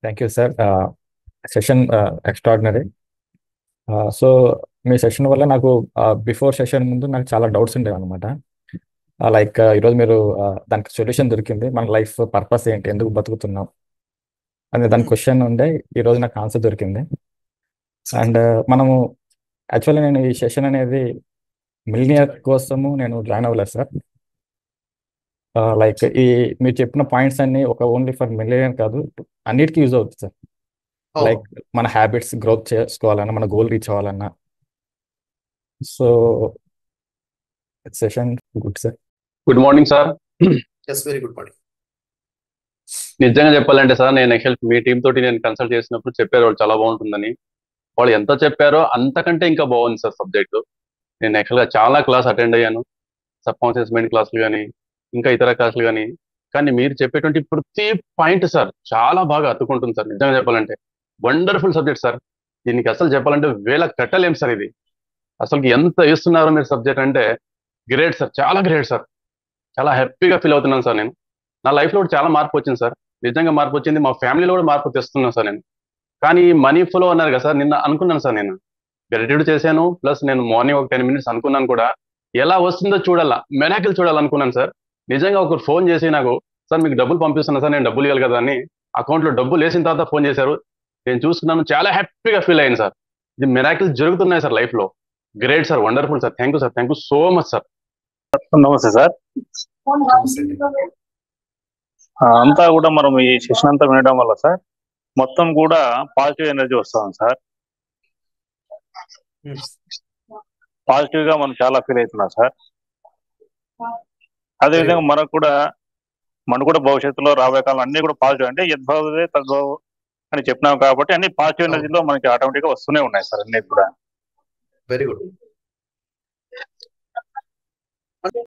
Thank you sir. Session extraordinary. So me session వల్ల నాకు before session ముందు నాకు చాలా డౌట్స్ ఉండేవి అనమాట. లైక్ ఈరోజు మీరు దానికి సొల్యూషన్ దొరికింది. మన లైఫ్ పర్పస్ ఏంటి, ఎందుకు బతుకుతున్నాం అనే దాని క్వశ్చన్ ఉండే. ఈరోజు నాకు ఆన్సర్ దొరికింది. అండ్ మనము యాక్చువల్లీ నేను ఈ సెషన్ అనేది మిలినియర్ కోసము నేను జాయిన్ అవ్వలేదు సార్. లైక్ ఈ మీరు చెప్పిన పాయింట్స్ అన్ని ఒక ఓన్లీ ఫర్ మిలియన్ కాదు, అన్నిటికీ యూజ్ అవుతుంది సార్. లైక్ మన హ్యాబిట్స్ గ్రోత్ చేసుకోవాలన్నా, మన గోల్ రీచ్ అవ్వాలన్నా. So session good sir. Good morning sir. Yes, very good morning. నిజంగా చెప్పాలంటే సార్, నేను యాక్చువల్ మీ టీం తోటి నేను కన్సల్ట్ చేసినప్పుడు చెప్పారు వాళ్ళు చాలా బాగుంటుందని. వాళ్ళు ఎంత చెప్పారో అంతకంటే ఇంకా బాగుంది సార్ సబ్జెక్టు. నేను యాక్చువల్గా చాలా క్లాస్ అటెండ్ అయ్యాను, సబ్ కాన్షియస్ మైండ్ క్లాసులు కానీ ఇంకా ఇతర క్లాసులు కానీ. కానీ మీరు చెప్పేటువంటి ప్రతి పాయింట్ సార్ చాలా బాగా అతుకుంటుంది సార్. నిజంగా చెప్పాలంటే వండర్ఫుల్ సబ్జెక్ట్ సార్. దీనికి అసలు చెప్పాలంటే వేల కట్టలేం సార్. ఇది అసలు ఎంత ఇస్తున్నారో మీరు సబ్జెక్ట్ అంటే గ్రేట్ సార్, చాలా గ్రేట్ సార్. చాలా హ్యాపీగా ఫీల్ అవుతున్నాను సార్. నేను నా లైఫ్లో కూడా చాలా మార్పు వచ్చింది సార్. నిజంగా మార్పు వచ్చింది. మా ఫ్యామిలీలో కూడా మార్పు తెస్తున్నాను సార్ నేను. కానీ మనీ ఫ్లో అన్నారు కదా సార్, నిన్న అనుకున్నాను సార్, నేను గ్రాటిట్యూడ్ చేశాను. ప్లస్ నేను మార్నింగ్ ఒక 10 minutes అనుకున్నాను కూడా, ఎలా వస్తుందో చూడాలా, మెరాకిల్ చూడాలనుకున్నాను సార్. నిజంగా ఒకరు ఫోన్ చేసి నాకు, సార్ మీకు డబ్బులు పంపిస్తున్నా సార్, నేను డబ్బులు ఇవ్వాలి కదా అని అకౌంట్లో డబ్బులు వేసిన తర్వాత ఫోన్ చేశారు. నేను చూసుకున్నాను, చాలా హ్యాపీగా ఫీల్ అయ్యాను సార్. ఇది మెరాకిల్స్ జరుగుతున్నాయి సార్ లైఫ్లో. Great sir, wonderful sir. Thank you sir, thank you so much sir. నమస్తే సార్. అంతా కూడా మనం ఈ సెషన్ అంతా వినడం వల్ల సార్ మొత్తం కూడా పాజిటివ్ ఎనర్జీ వస్తుంది సార్. పాజిటివ్ గా మనం చాలా ఫీల్ అవుతున్నాం సార్. అదేవిధంగా మనకు కూడా భవిష్యత్తులో రాబోయే కాలం అన్ని కూడా పాజిటివ్, అంటే యద్భావే తద్భావ అని చెప్పినాం కాబట్టి అన్ని పాజిటివ్ ఎనర్జీలో మనకి ఆటోమేటిక్ గా వస్తూనే ఉన్నాయి సార్ అన్ని కూడా. Very good.